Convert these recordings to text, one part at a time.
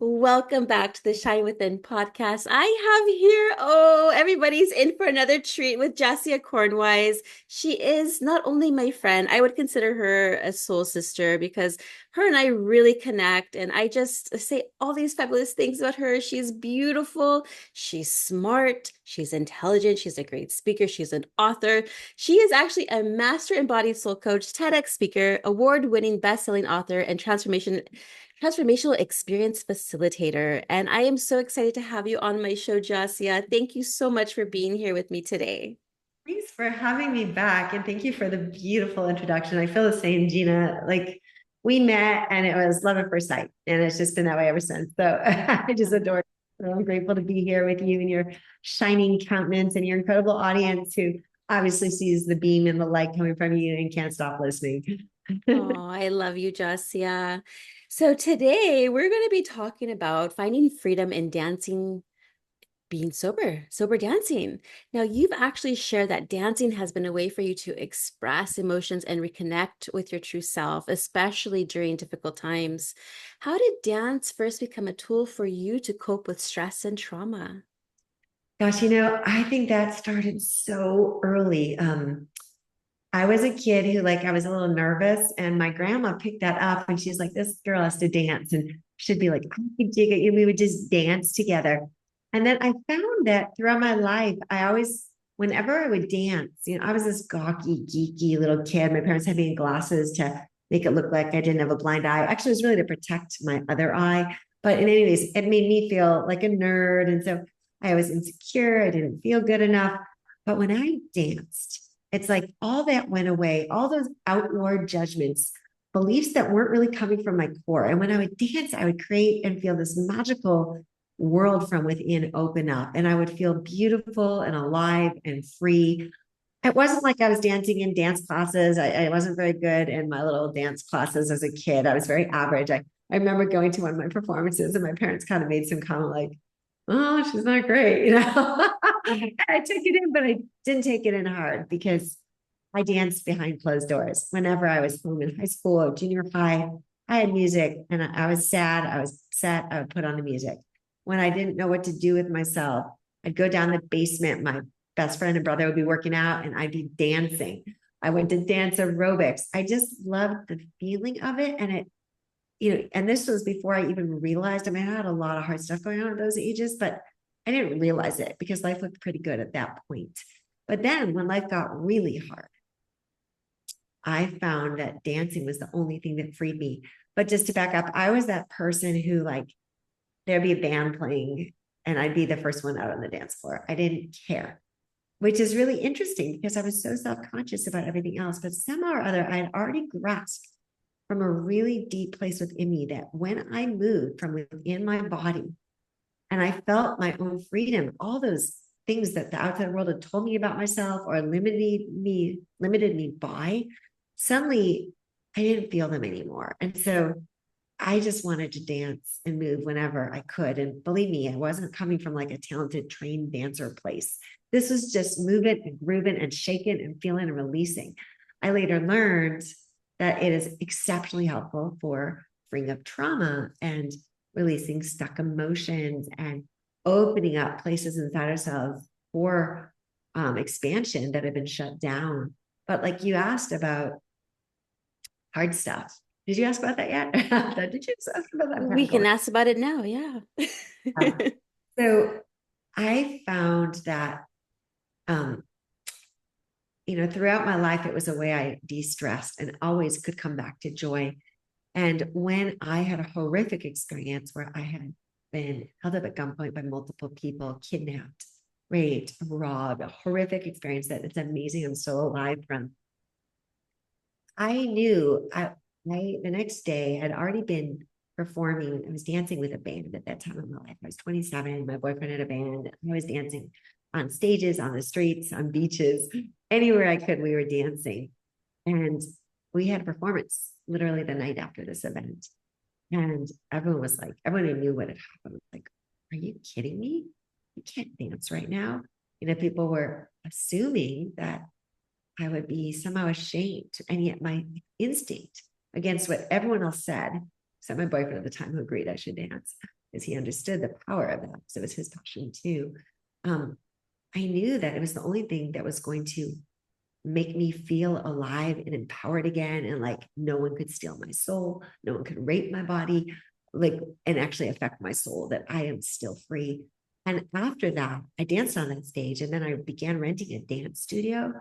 Welcome back to the Shine Within podcast. I have here, everybody's in for another treat with Jacia Kornwise. She is not only my friend, I would consider her a soul sister because her and I really connect. And I just say all these fabulous things about her. She's beautiful, she's smart, she's intelligent, she's a great speaker, she's an author. She is actually a master embodied soul coach, TEDx speaker, award-winning best-selling author, and transformational experience facilitator. And I am so excited to have you on my show, Jacia. Thank you so much for being here with me today. Thanks for having me back. And thank you for the beautiful introduction. I feel the same, Gina. Like we met and it was love at first sight. And it's just been that way ever since. So I just adore it. So I'm grateful to be here with you and your shining countenance and your incredible audience who obviously sees the beam and the light coming from you and can't stop listening. Oh, I love you, Jacia. So today we're going to be talking about finding freedom in dancing, being sober dancing. Now, you've actually shared that dancing has been a way for you to express emotions and reconnect with your true self, especially during difficult times. How did dance first become a tool for you to cope with stress and trauma? Gosh, I think that started so early. I was a kid who I was a little nervous and my grandma picked that up and she's like, this girl has to dance. And she'd be like, I can dig it. And we would just dance together. And then I found that throughout my life, whenever I would dance, I was this gawky, geeky little kid. My parents had me in glasses to make it look like I didn't have a blind eye. Actually, it was really to protect my other eye. But in any case, it made me feel like a nerd. And so I was insecure. I didn't feel good enough. But when I danced, it's like all that went away, all those outward judgments, beliefs that weren't really coming from my core. And when I would dance, I would create and feel this magical world from within open up. And I would feel beautiful and alive and free. It wasn't like I was dancing in dance classes. I wasn't very good in my little dance classes as a kid. I was very average. I remember going to one of my performances and my parents kind of made some comment like, oh, she's not great. I took it in, but I didn't take it in hard because I danced behind closed doors. Whenever I was home in high school or junior high, I had music and I was sad. I was upset. I would put on the music. When I didn't know what to do with myself, I'd go down the basement. My best friend and brother would be working out and I'd be dancing. I went to dance aerobics. I just loved the feeling of it. And and this was before I even realized, I had a lot of hard stuff going on at those ages, but I didn't realize it because life looked pretty good at that point. But then when life got really hard, I found that dancing was the only thing that freed me. But just to back up, I was that person who there'd be a band playing and I'd be the first one out on the dance floor. I didn't care, which is really interesting because I was so self-conscious about everything else. But somehow or other, I had already grasped from a really deep place within me that when I moved from within my body and I felt my own freedom, all those things that the outside world had told me about myself or limited me by, suddenly I didn't feel them anymore. And so I just wanted to dance and move whenever I could. And believe me, I wasn't coming from a talented, trained dancer place. This was just moving and grooving and shaking and feeling and releasing. I later learned that it is exceptionally helpful for freeing up trauma and releasing stuck emotions and opening up places inside ourselves for expansion that have been shut down. But you asked about hard stuff. Did you ask about that yet? Did you ask about that? We can ask about it now. Yeah. So I found that, throughout my life, it was a way I de-stressed and always could come back to joy. And when I had a horrific experience where I had been held up at gunpoint by multiple people, kidnapped, raped, robbed, a horrific experience that it's amazing I'm still alive from. I knew the next day I'd already been performing. I was dancing with a band at that time in my life. I was 27. My boyfriend had a band. I was dancing on stages, on the streets, on beaches, anywhere I could, we were dancing. And we had a performance literally the night after this event. And everyone who knew what had happened was like, are you kidding me? You can't dance right now. People were assuming that I would be somehow ashamed. And yet my instinct against what everyone else said, except my boyfriend at the time who agreed I should dance, because he understood the power of that. So it was his passion too. Um, I knew that it was the only thing that was going to make me feel alive and empowered again. And like no one could steal my soul, no one could rape my body, like, and actually affect my soul, that I am still free. And after that, I danced on that stage. And then I began renting a dance studio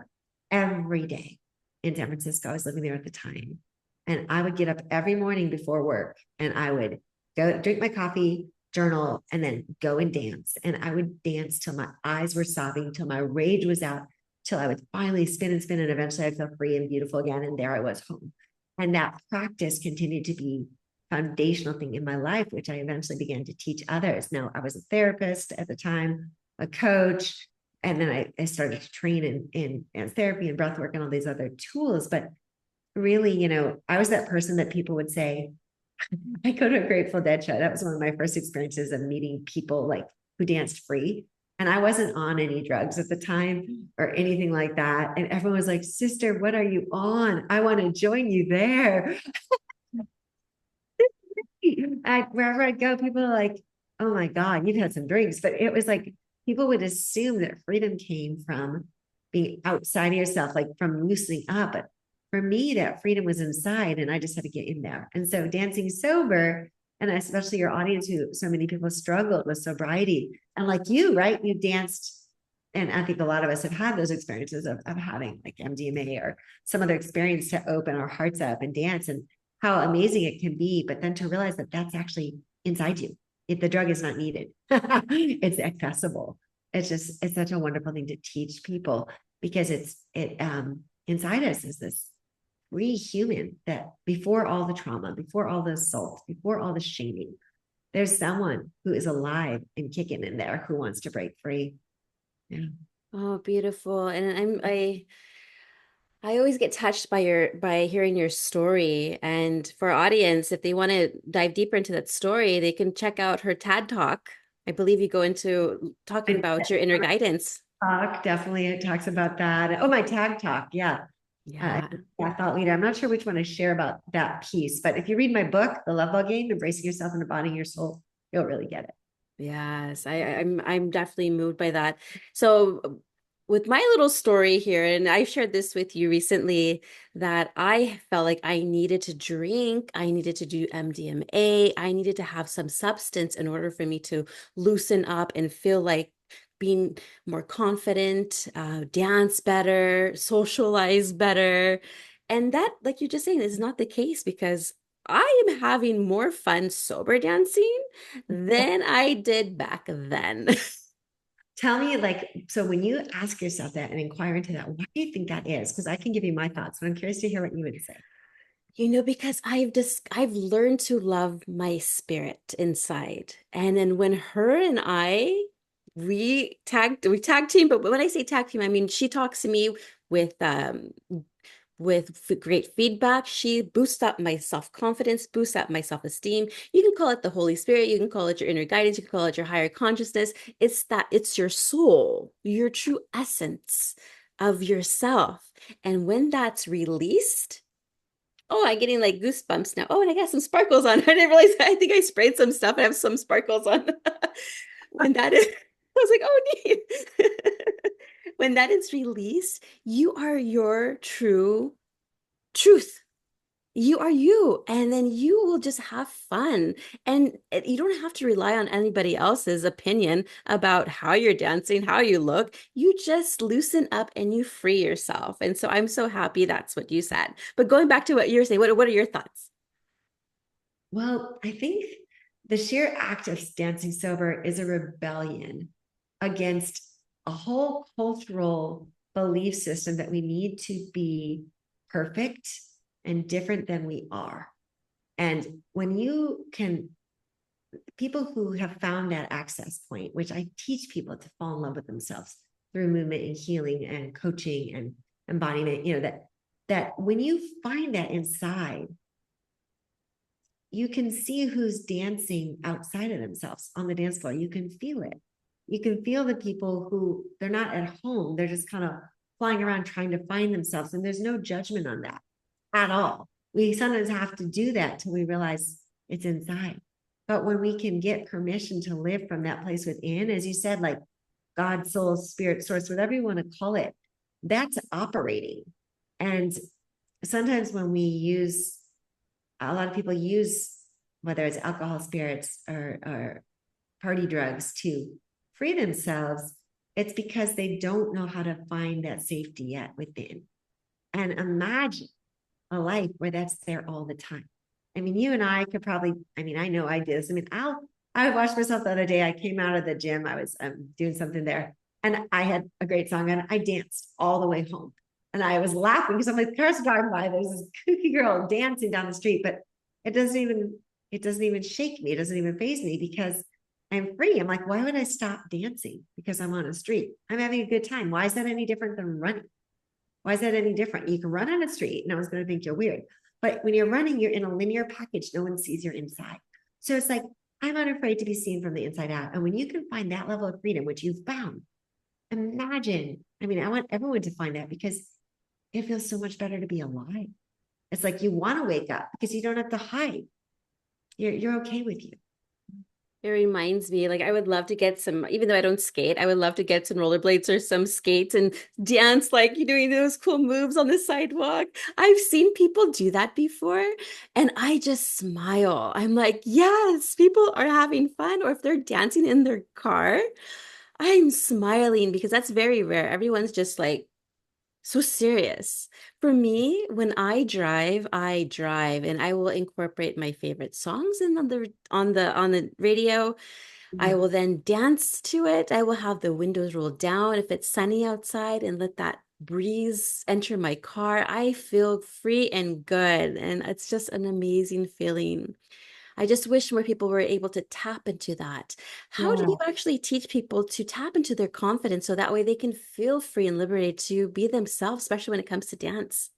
every day in San Francisco. I was living there at the time. And I would get up every morning before work and I would go drink my coffee, journal, and then go and dance. And I would dance till my eyes were sobbing, till my rage was out, till I would finally spin and spin. And eventually I'd feel free and beautiful again. And there I was home. And that practice continued to be foundational thing in my life, which I eventually began to teach others. Now, I was a therapist at the time, a coach, and then I started to train in therapy and breath work and all these other tools. But really, I was that person that people would say, I go to a Grateful Dead show. That was one of my first experiences of meeting people like who danced free. And I wasn't on any drugs at the time or anything like that. And everyone was like, sister, what are you on? I want to join you there. Wherever I go, people are like, oh my God, you've had some drinks. But it was like people would assume that freedom came from being outside of yourself, like from loosening up. But for me, that freedom was inside, and I just had to get in there. And so dancing sober, and especially your audience who so many people struggled with sobriety. And like you, right? You danced. And I think a lot of us have had those experiences of having like MDMA or some other experience to open our hearts up and dance. And how amazing it can be, but then to realize that that's actually inside you. If the drug is not needed, it's accessible. It's such a wonderful thing to teach people, because it inside us is this free human that before all the trauma, before all the assault, before all the shaming, there's someone who is alive and kicking in there who wants to break free. Yeah. Oh, beautiful. And I always get touched by hearing your story. And for our audience, if they want to dive deeper into that story, they can check out her TED Talk. I believe you go into talking And about your inner guidance. talk, definitely it talks about that. Oh, my tag talk. Yeah. Yeah. Thought leader. I'm not sure which one I share about that piece, but if you read my book, The Love Ball Game, Embracing Yourself and Embodying Your Soul, you'll really get it. Yes, I'm definitely moved by that. So with my little story here, and I shared this with you recently, that I felt like I needed to drink, I needed to do MDMA, I needed to have some substance in order for me to loosen up and feel like being more confident, dance better, socialize better. And that, like you're just saying, is not the case, because I am having more fun sober dancing than I did back then. Tell me, like, so when you ask yourself that and inquire into that, why do you think that is? Because I can give you my thoughts, but I'm curious to hear what you would say. Because I've learned to love my spirit inside. And then when her and I we tag team, but when I say tag team, I mean she talks to me with great feedback. She boosts up my self-confidence, boosts up my self-esteem. You can call it the Holy Spirit, you can call it your inner guidance, you can call it your higher consciousness. It's your soul, your true essence of yourself. And when that's released, oh, I'm getting like goosebumps now. Oh, and I got some sparkles on. I didn't realize, I think I sprayed some stuff and I have some sparkles on. When that is, I was like, oh, neat. When that is released, you are your true truth. You are you, and then you will just have fun. And you don't have to rely on anybody else's opinion about how you're dancing, how you look. You just loosen up and you free yourself. And so I'm so happy that's what you said. But going back to what you're saying, what are your thoughts? Well, I think the sheer act of dancing sober is a rebellion against a whole cultural belief system that we need to be perfect and different than we are. And when you can, people who have found that access point, which I teach people to fall in love with themselves through movement and healing and coaching and embodiment, that when you find that inside, you can see who's dancing outside of themselves on the dance floor. You can feel it. You can feel the people who they're not at home. They're just kind of flying around trying to find themselves. And there's no judgment on that at all. We sometimes have to do that till we realize it's inside. But when we can get permission to live from that place within, as you said, like God, soul, spirit, source, whatever you want to call it, that's operating. And sometimes when we use, a lot of people use, whether it's alcohol, spirits, or party drugs to free themselves, it's because they don't know how to find that safety yet within. And imagine a life where that's there all the time. I mean, you and I could probably, I mean, I know I did this. I mean, I watched myself the other day. I came out of the gym. I was doing something there and I had a great song and I danced all the way home. And I was laughing because I'm like, cars driving by, there's this kooky girl dancing down the street, but it doesn't even shake me. It doesn't even faze me because I'm free. I'm like, why would I stop dancing because I'm on a street? I'm having a good time. Why is that any different than running? Why is that any different? You can run on a street. No one's going to think you're weird. But when you're running, you're in a linear package. No one sees your inside. So it's like, I'm unafraid to be seen from the inside out. And when you can find that level of freedom, which you've found, imagine, I mean, I want everyone to find that because it feels so much better to be alive. It's like you want to wake up because you don't have to hide. You're okay with you. It reminds me, like, I would love to get some, even though I don't skate, I would love to get some rollerblades or some skates and dance like you doing those cool moves on the sidewalk. I've seen people do that before, and I just smile. I'm like, yes, people are having fun. Or if they're dancing in their car, I'm smiling because that's very rare. Everyone's just like, so serious. For me, when I drive and I will incorporate my favorite songs in on the radio. I will then dance to it. I will have the windows rolled down if it's sunny outside and let that breeze enter my car. I feel free and good, and it's just an amazing feeling. I just wish more people were able to tap into that. How do you Yeah. actually teach people to tap into their confidence so that way they can feel free and liberated to be themselves, especially when it comes to dance?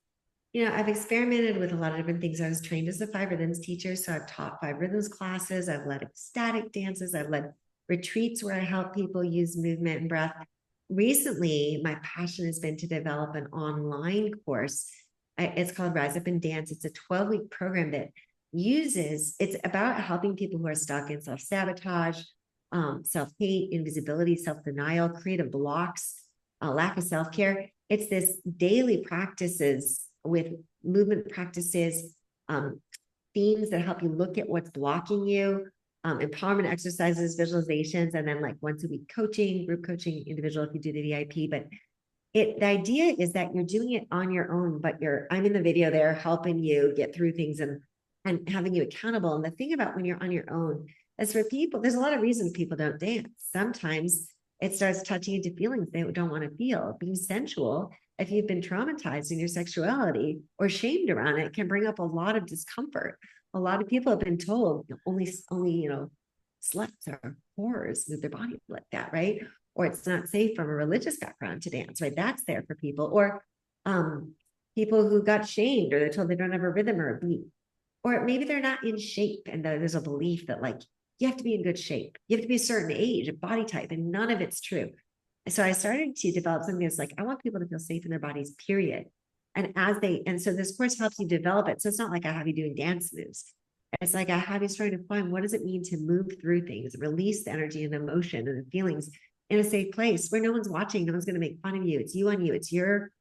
I've experimented with a lot of different things. I was trained as a five rhythms teacher, so I've taught five rhythms classes. I've led ecstatic dances. I've led retreats where I help people use movement and breath. Recently, my passion has been to develop an online course. It's called Rise Up and Dance. It's a 12-week program that it's about helping people who are stuck in self-sabotage, self-hate, invisibility, self-denial, creative blocks, lack of self-care. It's this daily practices with movement practices, themes that help you look at what's blocking you, empowerment exercises, visualizations, and then like once a week coaching, group coaching, individual if you do the VIP. But the idea is that you're doing it on your own, but I'm in the video there helping you get through things and having you accountable. And the thing about when you're on your own is for people, there's a lot of reasons people don't dance. Sometimes it starts touching into feelings they don't want to feel. Being sensual, if you've been traumatized in your sexuality or shamed around it, can bring up a lot of discomfort. A lot of people have been told only sluts or whores move their body like that, right? Or it's not safe from a religious background to dance, right? That's there for people. Or people who got shamed or they're told they don't have a rhythm or a beat. Or maybe they're not in shape and there's a belief that like you have to be in good shape. You have to be a certain age, a body type, and none of it's true. So I started to develop something that's like, I want people to feel safe in their bodies, period. And so this course helps you develop it. So it's not like I have you doing dance moves. It's like I have you trying to find what does it mean to move through things, release the energy and the emotion and the feelings in a safe place where no one's watching, no one's going to make fun of you. It's you on you. It's your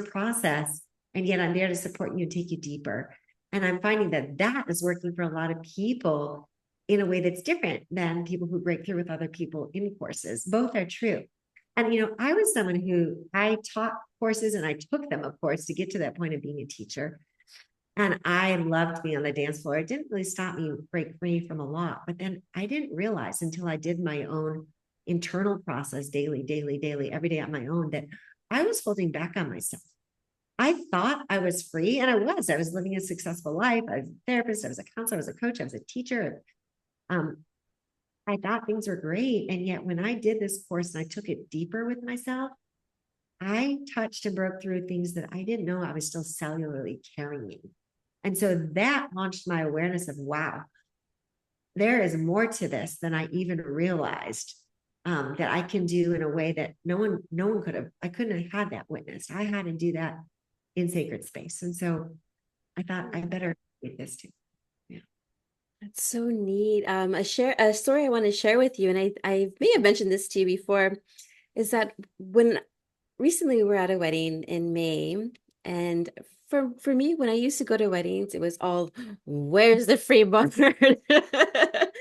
process. And yet I'm there to support you and take you deeper. And I'm finding that is working for a lot of people in a way that's different than people who break through with other people in courses. Both are true. And, I was someone who I taught courses and I took them, of course, to get to that point of being a teacher. And I loved being on the dance floor. It didn't really stop me break free from a lot. But then I didn't realize until I did my own internal process daily, daily, daily, every day on my own that I was holding back on myself. I thought I was free, and I was. I was living a successful life. I was a therapist. I was a counselor. I was a coach. I was a teacher. Um, I thought things were great. And yet when I did this course and I took it deeper with myself, I touched and broke through things that I didn't know I was still cellularly carrying. And so that launched my awareness of, wow, there is more to this than I even realized that I can do in a way that no one could have. I couldn't have had that witnessed. I had to do that in sacred space. And so I thought I better do this too. Yeah. So neat. A story I want to share with you, and I may have mentioned this to you before, is that when recently we were at a wedding in May, and for me, when I used to go to weddings, it was all, where's the free bar? The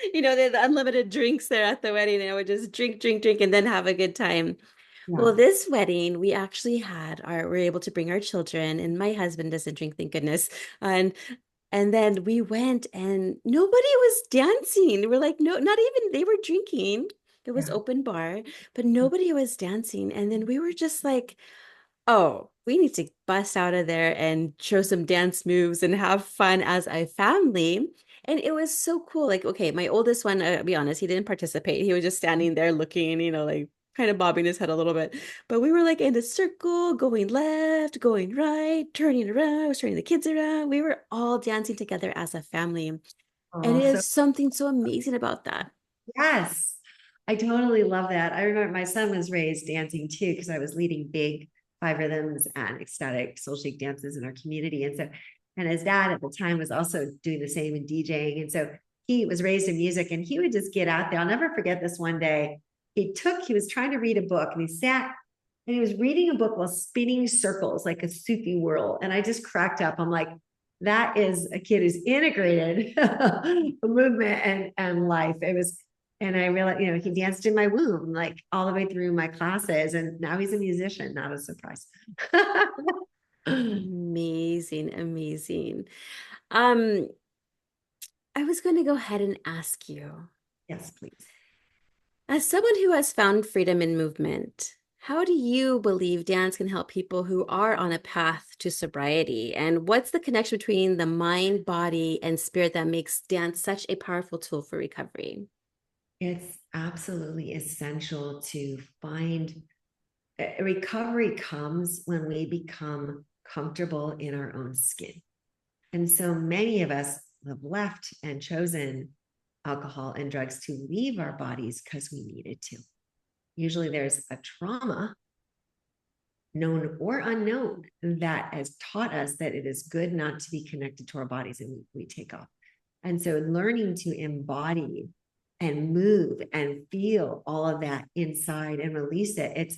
unlimited drinks there at the wedding, and I would just drink, drink, drink, and then have a good time. Well, Yeah. this wedding, we actually we're able to bring our children, and my husband doesn't drink, thank goodness. And and then we went and nobody was dancing. We're like, no, not even they were drinking. It was Yeah. open bar, but nobody was dancing. And then we were just like, oh, we need to bust out of there and show some dance moves and have fun as a family. And it was so cool. Like, okay, my oldest one, I'll be honest, he didn't participate. He was just standing there looking, like kind of bobbing his head a little bit. But we were like in a circle, going left, going right, turning around, I was turning the kids around. We were all dancing together as a family. And Oh, it so is something so amazing about that. yes, I totally love that. I remember my son was raised dancing too, because I was leading big five rhythms and ecstatic soul shake dances in our community. And his dad at the time was also doing the same and DJing. And so he was raised in music and he would just get out there. I'll never forget this one day. He was trying to read a book and he sat and he was reading a book while spinning circles like a Sufi whirl. And I just cracked up. I'm like, that is a kid who's integrated movement and life. And I realized, he danced in my womb, like all the way through my classes. And now he's a musician, not a surprise. Amazing, amazing. Um, I was going to go ahead and ask you, Yes, please. as someone who has found freedom in movement, how do you believe dance can help people who are on a path to sobriety? And what's the connection between the mind, body, and spirit that makes dance such a powerful tool for recovery? It's absolutely essential to find recovery comes when we become comfortable in our own skin. And so many of us have left and chosen alcohol and drugs to leave our bodies because we needed to. Usually there's a trauma, known or unknown, that has taught us that it is good not to be connected to our bodies, and we take off. And so learning to embody and move and feel all of that inside and release it,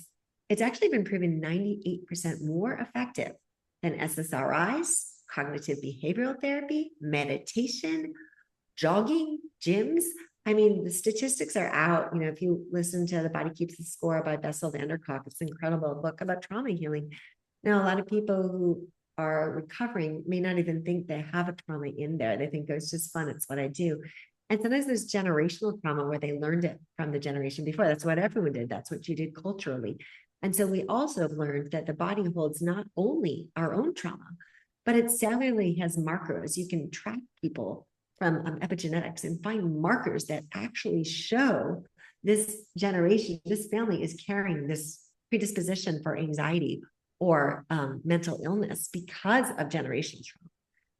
it's actually been proven 98% more effective than SSRIs, cognitive behavioral therapy, meditation, jogging, gyms. I mean, the statistics are out. If you listen to The Body Keeps the Score by Bessel van der Kolk, it's an incredible book about trauma healing. Now, a lot of people who are recovering may not even think they have a trauma in there. They think, oh, it's just fun. It's what I do. And sometimes there's generational trauma where they learned it from the generation before. That's what everyone did. That's what you did culturally. And so we also learned that the body holds not only our own trauma, but it cellularly has markers. You can track people from epigenetics and find markers that actually show this generation, this family is carrying this predisposition for anxiety or mental illness because of generational trauma.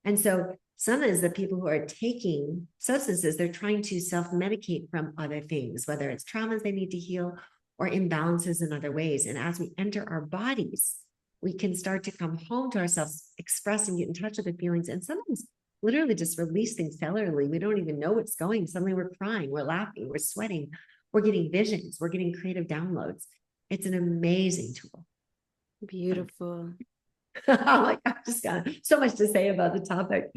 And so sometimes the people who are taking substances, they're trying to self-medicate from other things, whether it's traumas they need to heal or imbalances in other ways. And as we enter our bodies, we can start to come home to ourselves, express and get in touch with the feelings, and sometimes literally just release things cellularly. We don't even know what's going. Suddenly we're crying, we're laughing, we're sweating, we're getting visions, we're getting creative downloads. It's an amazing tool. Beautiful. I've just got so much to say about the topic.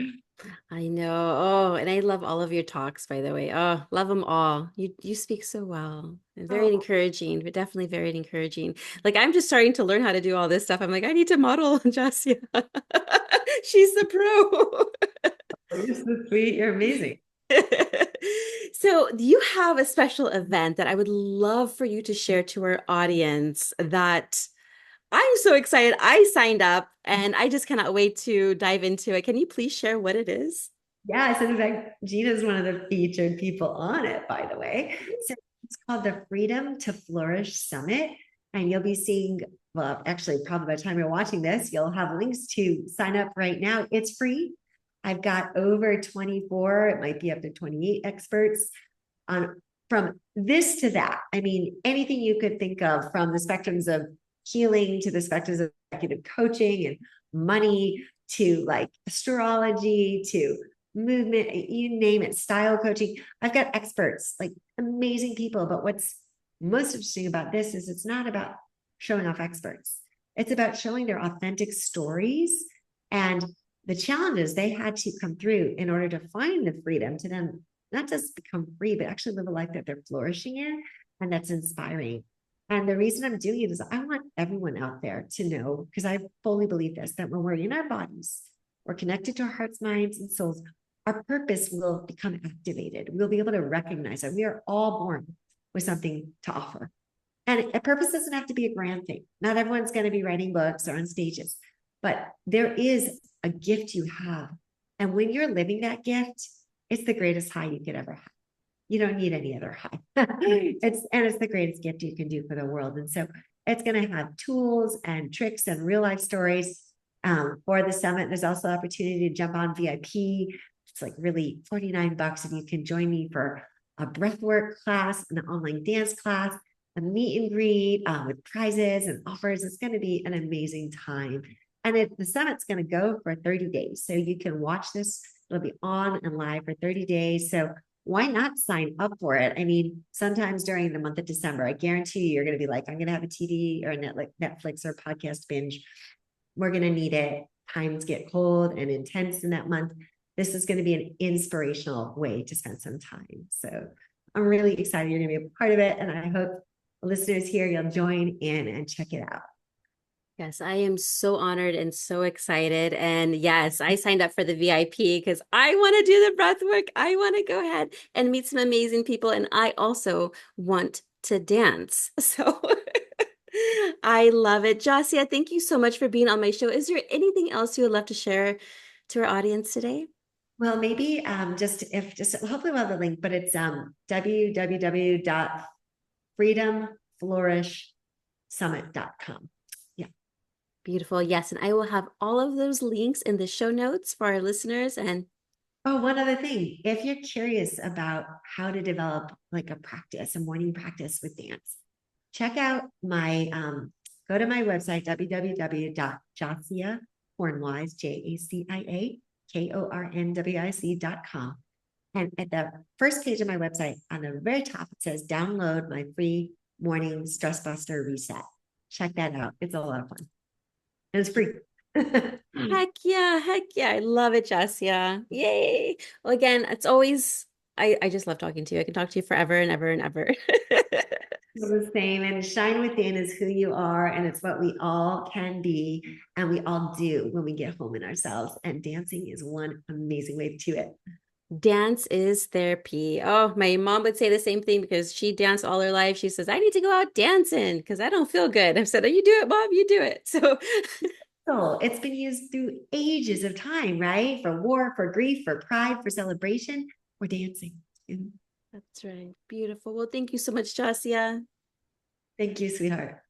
I know. Oh, and I love all of your talks, by the way. Oh, love them all. You speak so well. And very Oh, encouraging, but definitely very encouraging. Like I'm just starting to learn how to do all this stuff. I'm like, I need to model Jacia. She's the pro. you're so sweet. You're amazing. So, do you have a special event that I would love for you to share to our audience that I'm so excited? I signed up and I just cannot wait to dive into it. Can you please share what it is? Yes, and in fact, Gina's one of the featured people on it, by the way. So it's called the Freedom to Flourish Summit. And you'll be seeing, well, actually, probably by the time you're watching this, you'll have links to sign up right now. It's free. I've got over 24, it might be up to 28 experts on from this to that. I mean, anything you could think of, from the spectrums of healing to the spectrums of executive coaching and money to like astrology to movement, you name it, style coaching. I've got experts, like amazing people. But what's most interesting about this is it's not about showing off experts. It's about showing their authentic stories and the challenges they had to come through in order to find the freedom to then not just become free, but actually live a life that they're flourishing in and that's inspiring. And the reason I'm doing it is I want everyone out there to know, because I fully believe this, that when we're in our bodies, we're connected to our hearts, minds, and souls, our purpose will become activated. We'll be able to recognize that we are all born with something to offer. And a purpose doesn't have to be a grand thing. Not everyone's going to be writing books or on stages, but there is a gift you have. And when you're living that gift, it's the greatest high you could ever have. You don't need any other high. It's the greatest gift you can do for the world. And so it's going to have tools and tricks and real life stories for the summit. There's also opportunity to jump on VIP. It's like really $49, and you can join me for a breathwork class, an online dance class, a meet and greet with prizes and offers. It's going to be an amazing time. And the summit's going to go for 30 days. So you can watch this. It'll be on and live for 30 days. So why not sign up for it? I mean, sometimes during the month of December, I guarantee you're going to be like, I'm going to have a TV or a Netflix or podcast binge. We're going to need it. Times get cold and intense in that month. This is going to be an inspirational way to spend some time. So I'm really excited you're going to be a part of it. And I hope listeners here, you'll join in and check it out. Yes, I am so honored and so excited. And yes, I signed up for the VIP because I want to do the breath work. I want to go ahead and meet some amazing people. And I also want to dance. So I love it. Jacia, thank you so much for being on my show. Is there anything else you would love to share to our audience today? Well, maybe just hopefully we'll have the link, but it's www.freedomflourishsummit.com. Yeah. Beautiful. Yes. And I will have all of those links in the show notes for our listeners. And oh, one other thing, if you're curious about how to develop like a morning practice with dance, check out go to my website, www.jaciakornwise, JACIAKORNWIC.com. And at the first page of my website, on the very top, it says download my free morning stress buster reset. Check that out. It's a lot of fun. And it's free. heck yeah. Heck yeah. I love it, Jacia. Yay. Well, again, it's always, I just love talking to you. I can talk to you forever and ever and ever. The same, and shine within is who you are, and it's what we all can be and we all do when we get home in ourselves, and dancing is one amazing way to it. Dance is therapy. Oh, my mom would say the same thing because she danced all her life. She says, I need to go out dancing because I don't feel good. I've said, oh, you do it, Mom, you do it. So It's been used through ages of time, right? For war, for grief, for pride, for celebration. We're dancing. that's right. Beautiful. Well, thank you so much, Jacia. Thank you, sweetheart.